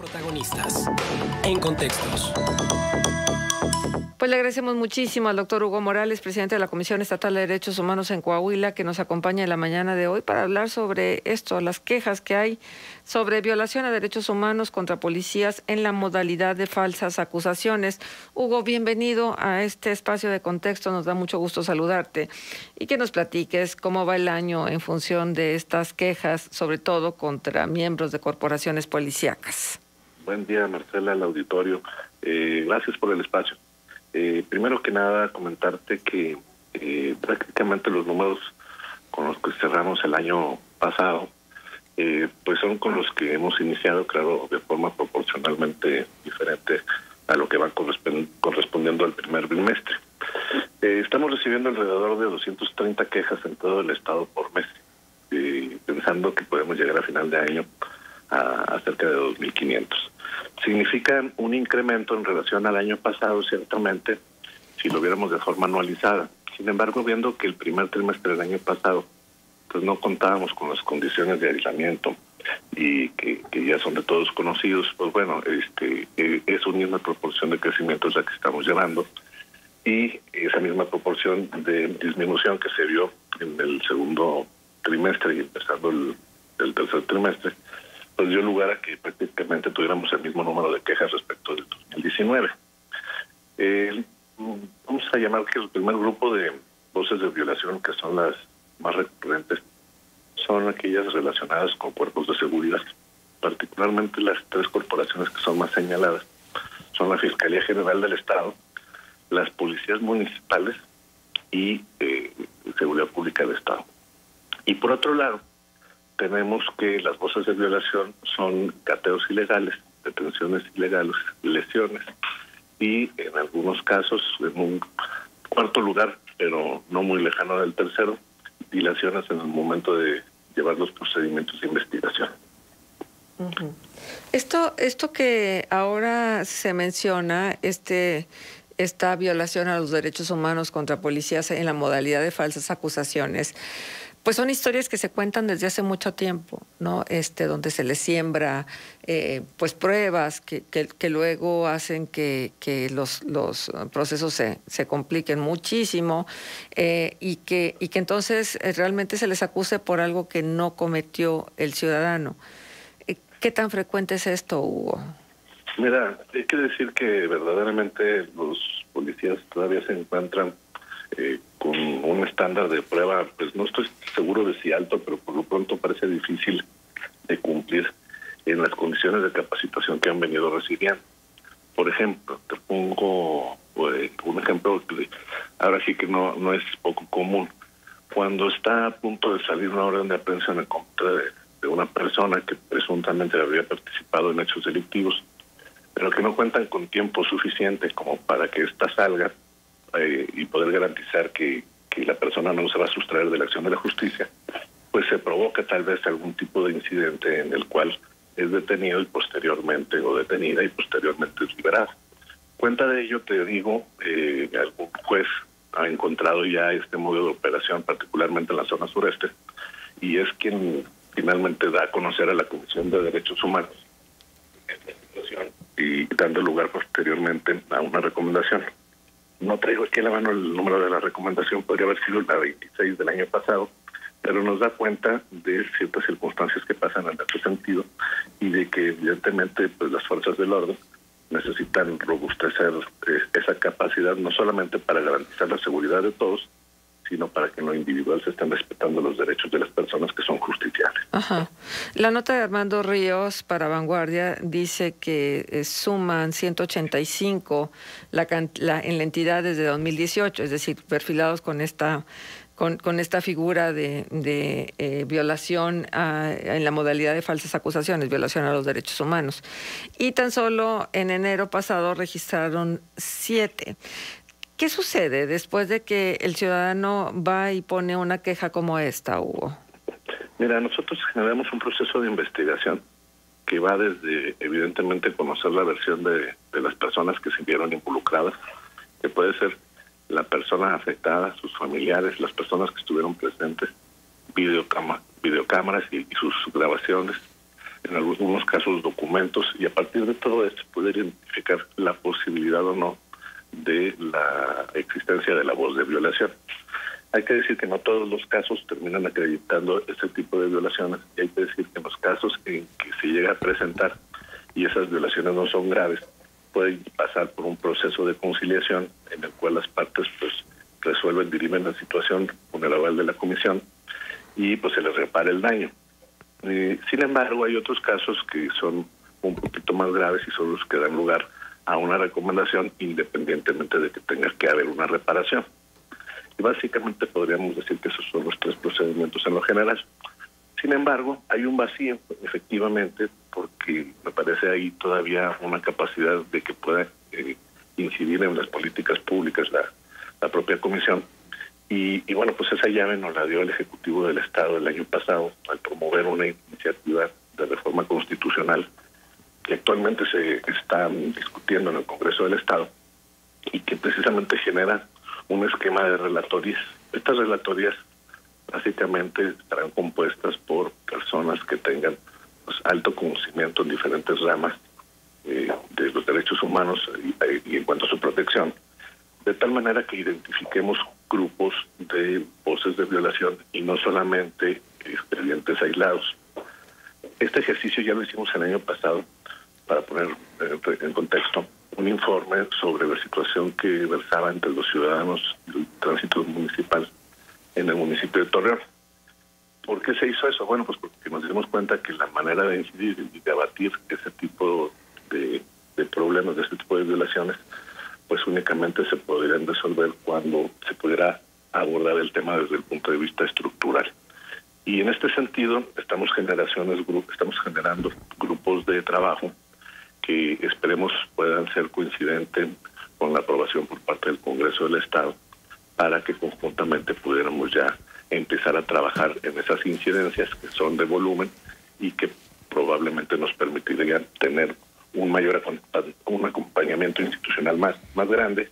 Protagonistas en Contextos. Pues le agradecemos muchísimo al doctor Hugo Morales, presidente de la Comisión Estatal de Derechos Humanos en Coahuila, que nos acompaña en la mañana de hoy para hablar sobre esto, las quejas que hay sobre violación a derechos humanos contra policías en la modalidad de falsas acusaciones. Hugo, bienvenido a este espacio de Contexto, nos da mucho gusto saludarte y que nos platiques cómo va el año en función de estas quejas, sobre todo contra miembros de corporaciones policíacas. Buen día, Marcela, al auditorio. Gracias por el espacio. Primero que nada, comentarte que prácticamente los números con los que cerramos el año pasado, pues son con los que hemos iniciado, claro, de forma proporcionalmente diferente a lo que va correspondiendo al primer bimestre. Estamos recibiendo alrededor de 230 quejas en todo el estado por mes, pensando que podemos llegar a final de año a cerca de 2.500. Significan un incremento en relación al año pasado, ciertamente, si lo viéramos de forma anualizada. Sin embargo, viendo que el primer trimestre del año pasado pues no contábamos con las condiciones de aislamiento y que ya son de todos conocidos, pues bueno, es una misma proporción de crecimiento la que estamos llevando, y esa misma proporción de disminución que se vio en el segundo trimestre y empezando el tercer trimestre, pues dio lugar a que prácticamente tuviéramos el mismo número de quejas respecto del 2019. Vamos a llamar que el primer grupo de voces de violación, que son las más recurrentes, son aquellas relacionadas con cuerpos de seguridad. Particularmente las tres corporaciones que son más señaladas son la Fiscalía General del Estado, las policías municipales y Seguridad Pública del Estado. Y por otro lado, tenemos que las voces de violación son cateos ilegales, detenciones ilegales, lesiones y en algunos casos, en un cuarto lugar, pero no muy lejano del tercero, dilaciones en el momento de llevar los procedimientos de investigación. Uh-huh. Esto que ahora se menciona, esta violación a los derechos humanos contra policías en la modalidad de falsas acusaciones, pues son historias que se cuentan desde hace mucho tiempo, ¿no? Donde se les siembra pues pruebas que luego hacen que los procesos se compliquen muchísimo y que entonces realmente se les acuse por algo que no cometió el ciudadano. ¿Qué tan frecuente es esto, Hugo? Mira, hay que decir que verdaderamente los policías todavía se encuentran con un estándar de prueba, pues no estoy seguro de si alto, pero por lo pronto parece difícil de cumplir en las condiciones de capacitación que han venido recibiendo. Por ejemplo, te pongo un ejemplo que ahora sí que no es poco común. Cuando está a punto de salir una orden de aprehensión en contra de una persona que presuntamente habría participado en hechos delictivos, pero que no cuentan con tiempo suficiente como para que ésta salga y poder garantizar que la persona no se va a sustraer de la acción de la justicia, pues se provoca tal vez algún tipo de incidente en el cual es detenido y posteriormente, o detenida y posteriormente es liberada. Cuenta de ello, te digo, algún juez ha encontrado ya este modelo de operación, particularmente en la zona sureste, y es quien finalmente da a conocer a la Comisión de Derechos Humanos esta situación y dando lugar posteriormente a una recomendación. No traigo aquí a la mano el número de la recomendación, podría haber sido la 26 del año pasado, pero nos da cuenta de ciertas circunstancias que pasan en este sentido y de que evidentemente pues las fuerzas del orden necesitan robustecer esa capacidad, no solamente para garantizar la seguridad de todos, sino para que en lo individual se estén respetando los derechos de las personas que son justiciables. Ajá. La nota de Armando Ríos para Vanguardia dice que suman 185 en la entidad desde 2018, es decir, perfilados con esta figura de violación en la modalidad de falsas acusaciones, violación a los derechos humanos. Y tan solo en enero pasado registraron 7. ¿Qué sucede después de que el ciudadano va y pone una queja como esta, Hugo? Mira, nosotros generamos un proceso de investigación que va desde, evidentemente, conocer la versión de las personas que se vieron involucradas, que puede ser la persona afectada, sus familiares, las personas que estuvieron presentes, videocámaras y sus grabaciones, en algunos casos documentos, y a partir de todo esto poder identificar la posibilidad o no de la existencia de la voz de violación. Hay que decir que no todos los casos terminan acreditando este tipo de violaciones, y hay que decir que en los casos en que se llega a presentar y esas violaciones no son graves, pueden pasar por un proceso de conciliación en el cual las partes pues resuelven, dirimen la situación con el aval de la comisión y pues se les repara el daño. Sin embargo, hay otros casos que son un poquito más graves y son los que dan lugar a una recomendación independientemente de que tenga que haber una reparación. Y básicamente podríamos decir que esos son los tres procedimientos en lo general. Sin embargo, hay un vacío, efectivamente, porque me parece ahí todavía una capacidad de que pueda incidir en las políticas públicas la propia comisión. Y bueno, pues esa llave nos la dio el Ejecutivo del Estado el año pasado al promover una iniciativa de reforma constitucional que actualmente se está discutiendo en el Congreso del Estado y que precisamente genera un esquema de relatorías. Estas relatorías básicamente estarán compuestas por personas que tengan pues, alto conocimiento en diferentes ramas de los derechos humanos y en cuanto a su protección, de tal manera que identifiquemos grupos de voces de violación y no solamente expedientes aislados. Este ejercicio ya lo hicimos el año pasado para poner en contexto un informe sobre la situación que versaba entre los ciudadanos del tránsito municipal en el municipio de Torreón. ¿Por qué se hizo eso? Bueno, pues porque nos dimos cuenta que la manera de incidir y de abatir ese tipo de problemas, de este tipo de violaciones, pues únicamente se podrían resolver cuando se pudiera abordar el tema desde el punto de vista estructural. Y en este sentido estamos generando grupos de trabajo que esperemos puedan ser coincidentes con la aprobación por parte del Congreso del Estado para que conjuntamente pudiéramos ya empezar a trabajar en esas incidencias que son de volumen y que probablemente nos permitirían tener un acompañamiento institucional más grande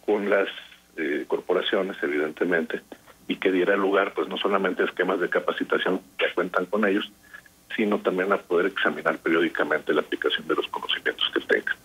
con las corporaciones, evidentemente, y que diera lugar pues no solamente a esquemas de capacitación que cuentan con ellos, sino también a poder examinar periódicamente la aplicación de los conocimientos que tengan.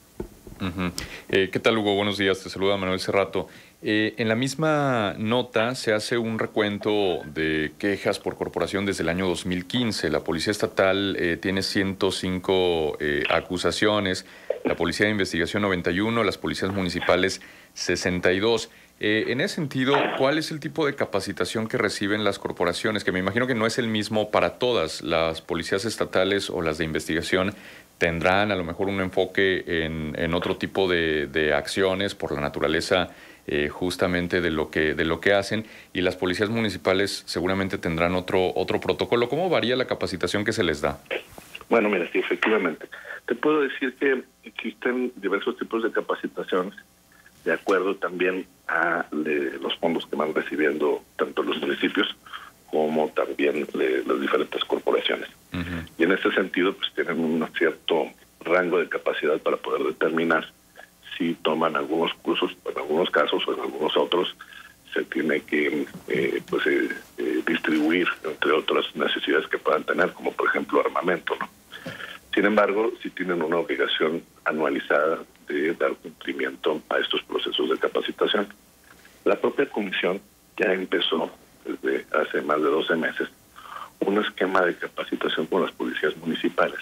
¿Qué tal, Hugo? Buenos días, te saluda Manuel Cerrato. En la misma nota se hace un recuento de quejas por corporación desde el año 2015. La Policía Estatal tiene 105 acusaciones, la Policía de Investigación 91, las policías municipales 62. En ese sentido, ¿cuál es el tipo de capacitación que reciben las corporaciones? Que me imagino que no es el mismo para todas. Las policías estatales o las de investigación tendrán a lo mejor un enfoque en otro tipo de acciones por la naturaleza justamente de lo que hacen, y las policías municipales seguramente tendrán otro protocolo. ¿Cómo varía la capacitación que se les da? Bueno, mira, sí, efectivamente. Te puedo decir que existen diversos tipos de capacitaciones de acuerdo también a los fondos que van recibiendo tanto los municipios como también las diferentes corporaciones. Y en ese sentido, pues tienen un cierto rango de capacidad para poder determinar si toman algunos cursos, en algunos casos o en algunos otros se tiene que distribuir entre otras necesidades que puedan tener, como por ejemplo armamento, ¿no? Sin embargo, sí tienen una obligación anualizada de dar cumplimiento a estos procesos de capacitación. La propia comisión ya empezó desde hace más de 12 meses un esquema de capacitación con las policías municipales,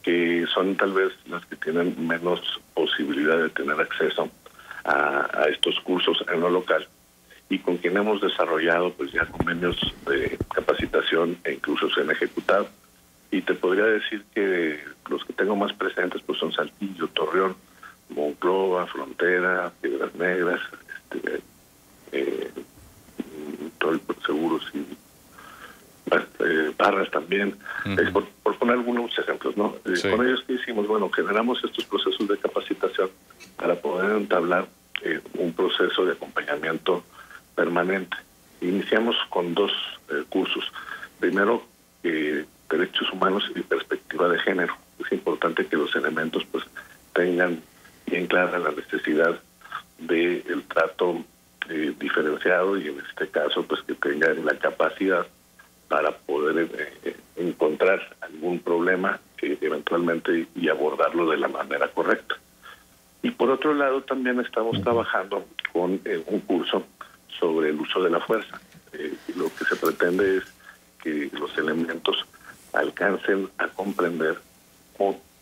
que son tal vez las que tienen menos posibilidad de tener acceso a estos cursos en lo local, y con quien hemos desarrollado pues ya convenios de capacitación e incluso se han ejecutado. Y te podría decir que los que tengo más presentes pues son Saltillo, Torreón, Monclova, Frontera, Piedras Negras, Seguros y Barras también, por poner algunos ejemplos, ¿no? Con ellos, ¿qué hicimos? Bueno, generamos estos procesos de capacitación para poder entablar un proceso de acompañamiento permanente. Iniciamos con dos cursos. Primero, derechos humanos y perspectiva de género. Es importante que los elementos pues tengan bien clara la necesidad del trato diferenciado, y en este caso pues que tengan la capacidad para poder encontrar algún problema eventualmente y abordarlo de la manera correcta. Y por otro lado también estamos trabajando con un curso sobre el uso de la fuerza. Lo que se pretende es que los elementos alcancen a comprender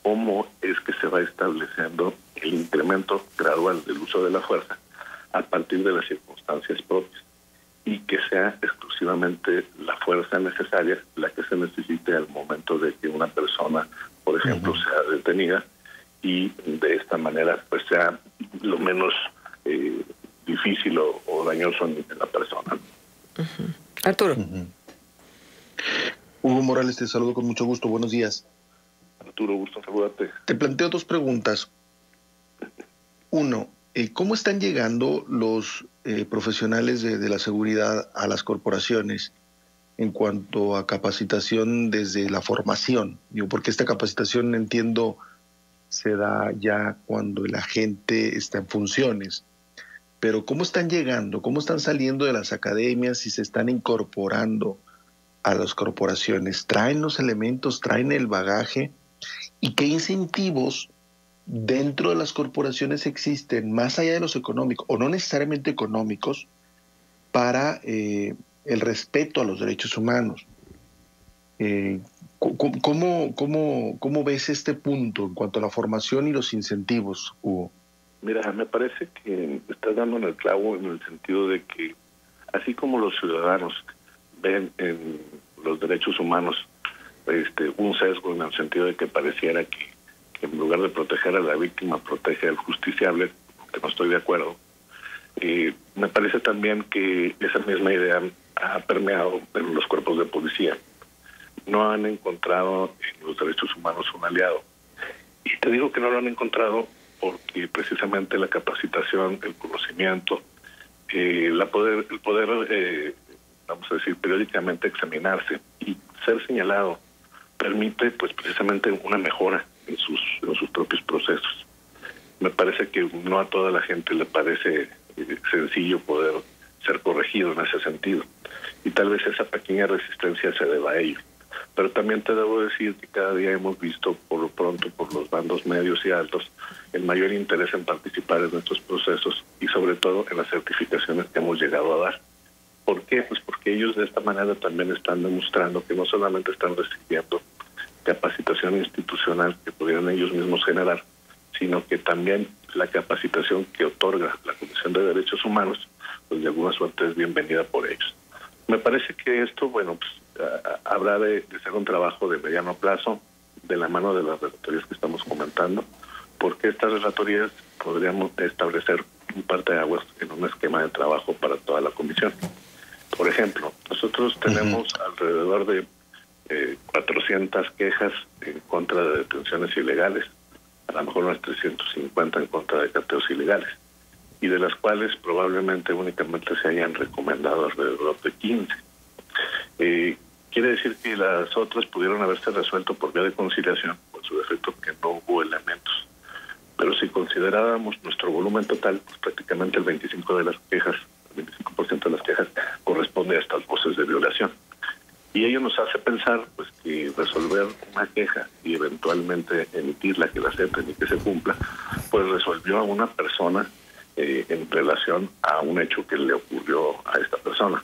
cómo es que se va estableciendo el incremento gradual del uso de la fuerza a partir de las circunstancias propias, y que sea exclusivamente la fuerza necesaria la que se necesite al momento de que una persona, por ejemplo, sea detenida, y de esta manera pues sea lo menos difícil o dañoso en la persona. Arturo. Hugo Morales, te saludo con mucho gusto. Buenos días. Arturo, gusto en saludarte. Te planteo dos preguntas. Uno, ¿cómo están llegando los profesionales de la seguridad a las corporaciones en cuanto a capacitación desde la formación? Porque esta capacitación, entiendo, se da ya cuando el agente está en funciones. Pero ¿cómo están llegando? ¿Cómo están saliendo de las academias y se están incorporando a las corporaciones? ¿Traen los elementos, traen el bagaje? ¿Y qué incentivos dentro de las corporaciones existen, más allá de los económicos, o no necesariamente económicos, para el respeto a los derechos humanos? ¿Cómo ves este punto en cuanto a la formación y los incentivos, Hugo? Mira, me parece que estás dando en el clavo en el sentido de que así como los ciudadanos ven en los derechos humanos un sesgo, en el sentido de que pareciera que en lugar de proteger a la víctima protege al justiciable, que no estoy de acuerdo, me parece también que esa misma idea ha permeado en los cuerpos de policía. No han encontrado en los derechos humanos un aliado. Y te digo que no lo han encontrado porque precisamente la capacitación, el conocimiento, el poder, vamos a decir, periódicamente examinarse y ser señalado permite pues precisamente una mejora en sus propios procesos. Me parece que no a toda la gente le parece sencillo poder ser corregido en ese sentido, y tal vez esa pequeña resistencia se deba a ello. Pero también te debo decir que cada día hemos visto, por lo pronto, por los bandos medios y altos, el mayor interés en participar en estos procesos y sobre todo en las certificaciones que hemos llegado a dar. ¿Por qué? Pues porque ellos de esta manera también están demostrando que no solamente están recibiendo capacitación institucional que pudieran ellos mismos generar, sino que también la capacitación que otorga la Comisión de Derechos Humanos, pues de alguna suerte es bienvenida por ellos. Me parece que esto, bueno, pues habrá de ser un trabajo de mediano plazo, de la mano de las relatorías que estamos comentando, porque estas relatorías podríamos establecer un parteaguas en un esquema de trabajo para toda la comisión. Por ejemplo, nosotros tenemos alrededor de 400 quejas en contra de detenciones ilegales, a lo mejor unas 350 en contra de cateos ilegales, y de las cuales probablemente únicamente se hayan recomendado alrededor de 15. Quiere decir que las otras pudieron haberse resuelto por vía de conciliación, por su defecto que no hubo elementos. Pero si considerábamos nuestro volumen total, pues prácticamente el 25% de las quejas corresponde a estas voces de violación. Y ello nos hace pensar pues que resolver una queja y eventualmente emitirla, que la acepten y que se cumpla, pues resolvió a una persona en relación a un hecho que le ocurrió a esta persona.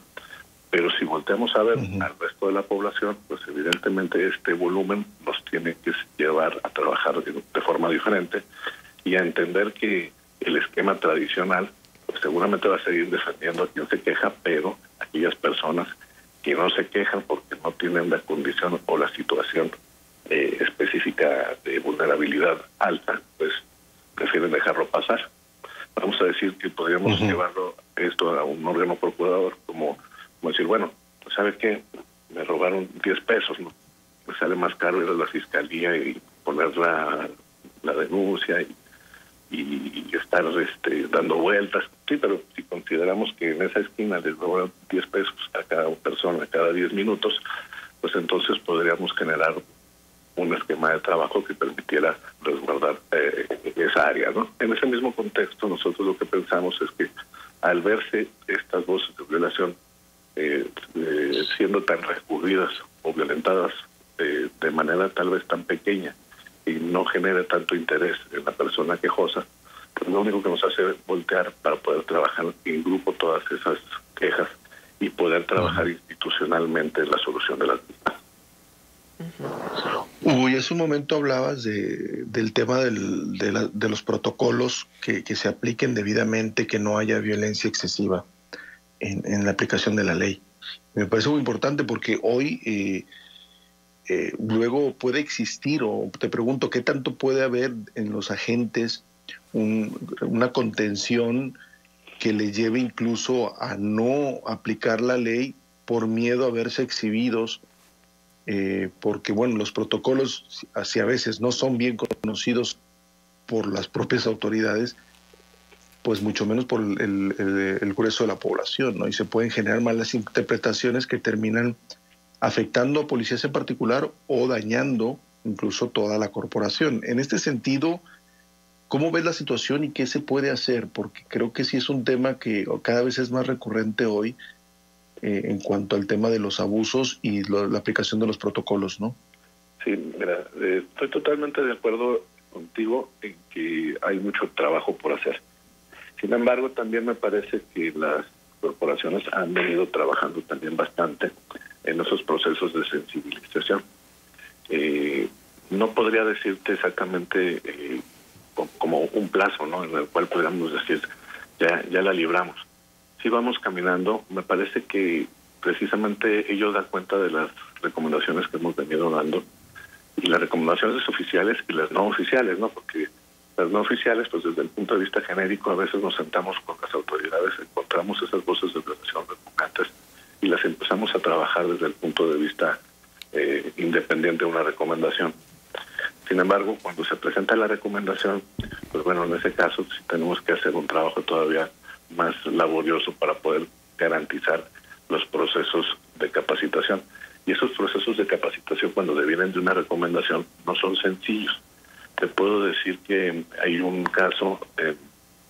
Pero si volteamos a ver al resto de la población, pues evidentemente este volumen nos tiene que llevar a trabajar de forma diferente y a entender que el esquema tradicional pues seguramente va a seguir defendiendo a quien se queja, pero aquellas personas que no se quejan porque no tienen la condición o la situación específica de vulnerabilidad alta, pues prefieren dejarlo pasar. Vamos a decir que podríamos llevarlo esto a un órgano procurador como decir, bueno, pues ¿sabe qué? Me robaron 10 pesos, ¿no? Me sale más caro ir a la fiscalía y poner la denuncia y estar dando vueltas. Sí, pero si consideramos que en esa esquina les roban 10 pesos a cada persona, cada 10 minutos, pues entonces podríamos generar un esquema de trabajo que permitiera resguardar esa área, ¿no? En ese mismo contexto, nosotros lo que pensamos es que al verse estas voces de violación siendo tan recurridas o violentadas de manera tal vez tan pequeña y no genera tanto interés en la persona quejosa, pues lo único que nos hace voltear para poder trabajar en grupo todas esas quejas y poder trabajar institucionalmente en la solución de las mismas. Hugo, y hace un momento hablabas del tema de los protocolos que se apliquen debidamente, que no haya violencia excesiva en la aplicación de la ley. Me parece muy importante porque hoy luego puede existir, o te pregunto, ¿qué tanto puede haber en los agentes una contención que le lleve incluso a no aplicar la ley por miedo a verse exhibidos? Porque, bueno, los protocolos, así a veces no son bien conocidos por las propias autoridades, pues mucho menos por el grueso de la población, ¿no? Y se pueden generar malas interpretaciones que terminan afectando a policías en particular o dañando incluso toda la corporación. En este sentido, ¿cómo ves la situación y qué se puede hacer? Porque creo que sí es un tema que cada vez es más recurrente hoy en cuanto al tema de los abusos y la aplicación de los protocolos, ¿no? Sí, mira, estoy totalmente de acuerdo contigo en que hay mucho trabajo por hacer. Sin embargo, también me parece que las corporaciones han venido trabajando también bastante en esos procesos de sensibilización. No podría decirte exactamente como un plazo, ¿no?, en el cual podríamos decir ya la libramos. Sí vamos caminando. Me parece que precisamente ellos dan cuenta de las recomendaciones que hemos venido dando, y las recomendaciones oficiales y las no oficiales, ¿no? Porque las no oficiales, pues desde el punto de vista genérico, a veces nos sentamos con las autoridades, encontramos esas voces de prevención repugnantes y las empezamos a trabajar desde el punto de vista independiente de una recomendación. Sin embargo, cuando se presenta la recomendación, pues bueno, en ese caso sí tenemos que hacer un trabajo todavía más laborioso para poder garantizar los procesos de capacitación. Y esos procesos de capacitación, cuando devienen de una recomendación, no son sencillos. Te puedo decir que hay un caso en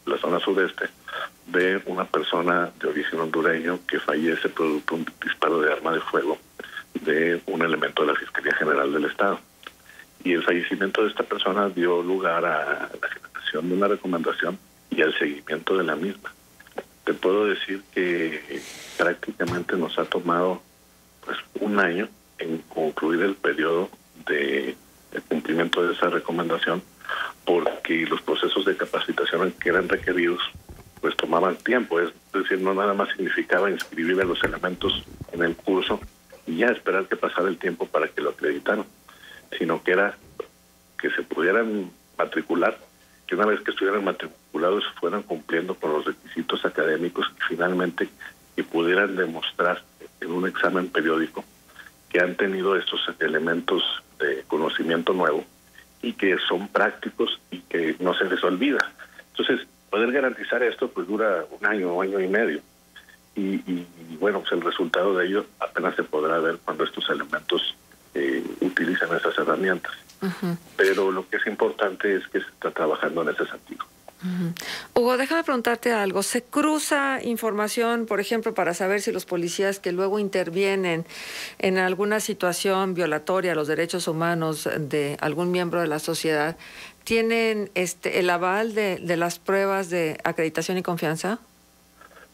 la zona sudeste de una persona de origen hondureño que fallece producto de un disparo de arma de fuego de un elemento de la Fiscalía General del Estado. Y el fallecimiento de esta persona dio lugar a la generación de una recomendación y al seguimiento de la misma. Te puedo decir que prácticamente nos ha tomado pues un año en concluir el periodo de cumplimiento de esa recomendación, porque los procesos de capacitación que eran requeridos pues tomaban tiempo. Es decir, no nada más significaba inscribir a los elementos en el curso y ya esperar que pasara el tiempo para que lo acreditaran, sino que era que se pudieran matricular, que una vez que estuvieran matriculados fueran cumpliendo con los requisitos académicos y finalmente que pudieran demostrar en un examen periódico que han tenido estos elementos de conocimiento nuevo y que son prácticos y que no se les olvida. Entonces, poder garantizar esto pues dura un año y medio. Y bueno, pues el resultado de ello apenas se podrá ver cuando estos elementos utilizan esas herramientas. Pero lo que es importante es que se está trabajando en ese sentido. Hugo, déjame preguntarte algo. ¿Se cruza información, por ejemplo, para saber si los policías que luego intervienen en alguna situación violatoria a los derechos humanos de algún miembro de la sociedad tienen el aval de las pruebas de acreditación y confianza?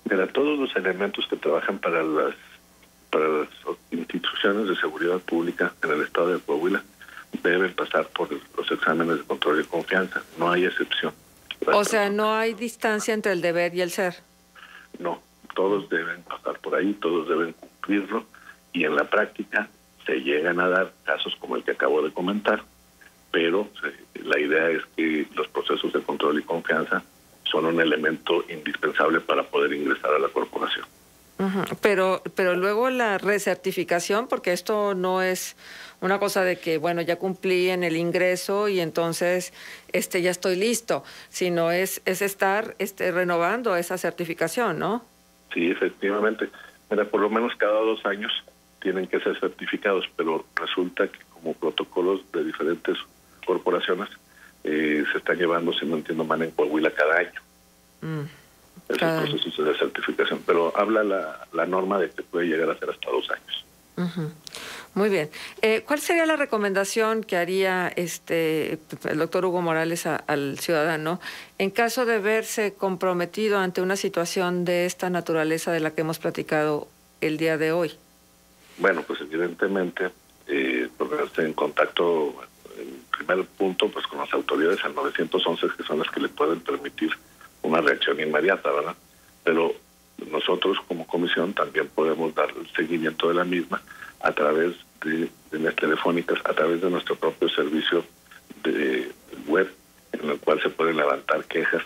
Mira, todos los elementos que trabajan para las instituciones de seguridad pública en el estado de Coahuila deben pasar por los exámenes de control de confianza. No hay excepción. O sea, no hay distancia entre el deber y el ser. No, todos deben pasar por ahí, todos deben cumplirlo, y en la práctica se llegan a dar casos como el que acabo de comentar, pero la idea es que los procesos de control y confianza son un elemento indispensable para poder ingresar a la corporación. Pero luego la recertificación, porque esto no es una cosa de que, bueno, ya cumplí en el ingreso y entonces ya estoy listo, sino es estar renovando esa certificación, ¿no? Sí, efectivamente. Mira, por lo menos cada 2 años tienen que ser certificados, pero resulta que como protocolos de diferentes corporaciones se están llevando, si no entiendo mal, en Coahuila cada año. esos procesos de certificación. Pero habla la norma de que puede llegar a ser hasta 2 años. Muy bien. ¿Cuál sería la recomendación que haría el doctor Hugo Morales al ciudadano en caso de verse comprometido ante una situación de esta naturaleza de la que hemos platicado el día de hoy? Bueno, pues evidentemente ponerse en contacto, en primer punto, pues con las autoridades al 911, que son las que le pueden permitir una reacción inmediata, ¿verdad? Pero nosotros como comisión también podemos dar el seguimiento de la misma a través de las telefónicas, a través de nuestro propio servicio de web, en el cual se pueden levantar quejas,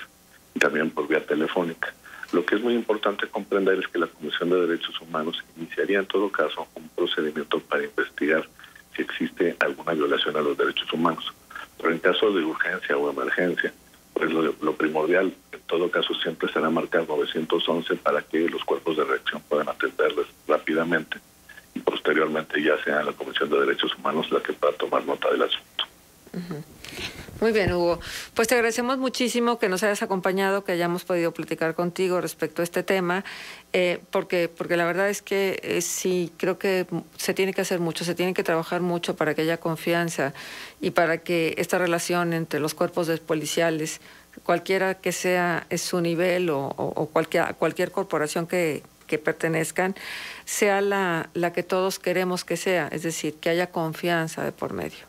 y también por vía telefónica. Lo que es muy importante comprender es que la Comisión de Derechos Humanos iniciaría en todo caso un procedimiento para investigar si existe alguna violación a los derechos humanos. Pero en caso de urgencia o emergencia, pues lo primordial en todo caso siempre será marcar 911 para que los cuerpos de reacción puedan atenderles rápidamente, y posteriormente ya sea la Comisión de Derechos Humanos la que pueda tomar nota del asunto. Muy bien, Hugo. Pues te agradecemos muchísimo que nos hayas acompañado, que hayamos podido platicar contigo respecto a este tema, porque la verdad es que sí, creo que se tiene que hacer mucho, se tiene que trabajar mucho para que haya confianza y para que esta relación entre los cuerpos de policiales, cualquiera que sea su nivel o cualquier corporación que pertenezcan, sea la que todos queremos que sea, es decir, que haya confianza de por medio.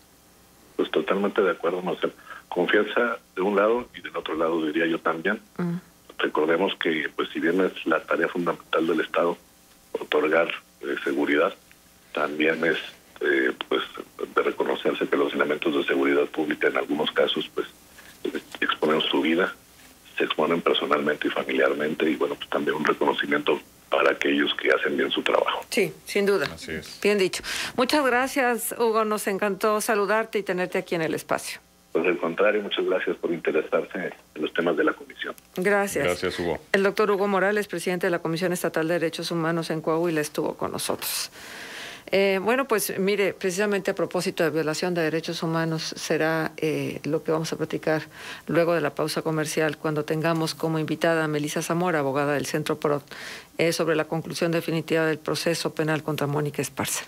Pues totalmente de acuerdo, Marcelo. Confianza de un lado y del otro lado, diría yo también. Recordemos que, pues, si bien es la tarea fundamental del Estado otorgar seguridad, también es pues de reconocerse que los elementos de seguridad pública en algunos casos pues exponen su vida, se exponen personalmente y familiarmente, y bueno, pues también un reconocimiento para aquellos que hacen bien su trabajo. Sí, sin duda. Así es. Bien dicho. Muchas gracias, Hugo. Nos encantó saludarte y tenerte aquí en el espacio. Pues al contrario, muchas gracias por interesarse en los temas de la comisión. Gracias. Gracias, Hugo. El doctor Hugo Morales, presidente de la Comisión Estatal de Derechos Humanos en Coahuila, estuvo con nosotros. Bueno, pues mire, precisamente a propósito de violación de derechos humanos será lo que vamos a platicar luego de la pausa comercial, cuando tengamos como invitada a Melissa Zamora, abogada del Centro PROD, sobre la conclusión definitiva del proceso penal contra Mónica Esparza.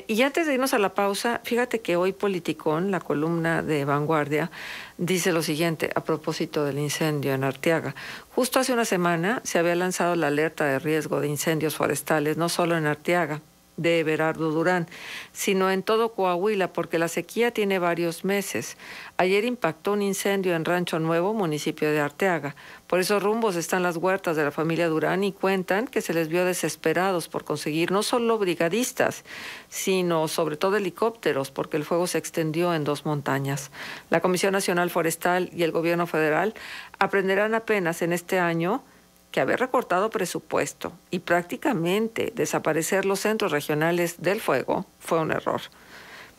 Y antes de irnos a la pausa, fíjate que hoy Politicón, la columna de Vanguardia, dice lo siguiente a propósito del incendio en Arteaga. Justo hace una semana se había lanzado la alerta de riesgo de incendios forestales, no solo en Arteaga, de Everardo Durán, sino en todo Coahuila, porque la sequía tiene varios meses. Ayer impactó un incendio en Rancho Nuevo, municipio de Arteaga. Por esos rumbos están las huertas de la familia Durán y cuentan que se les vio desesperados por conseguir no solo brigadistas, sino sobre todo helicópteros, porque el fuego se extendió en 2 montañas. La Comisión Nacional Forestal y el Gobierno Federal aprenderán apenas en este año que haber recortado presupuesto y prácticamente desaparecer los centros regionales del fuego fue un error.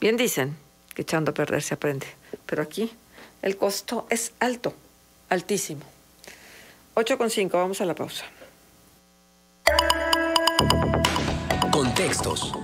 Bien dicen que echando a perder se aprende, pero aquí el costo es alto, altísimo. 8:05, vamos a la pausa. Contextos.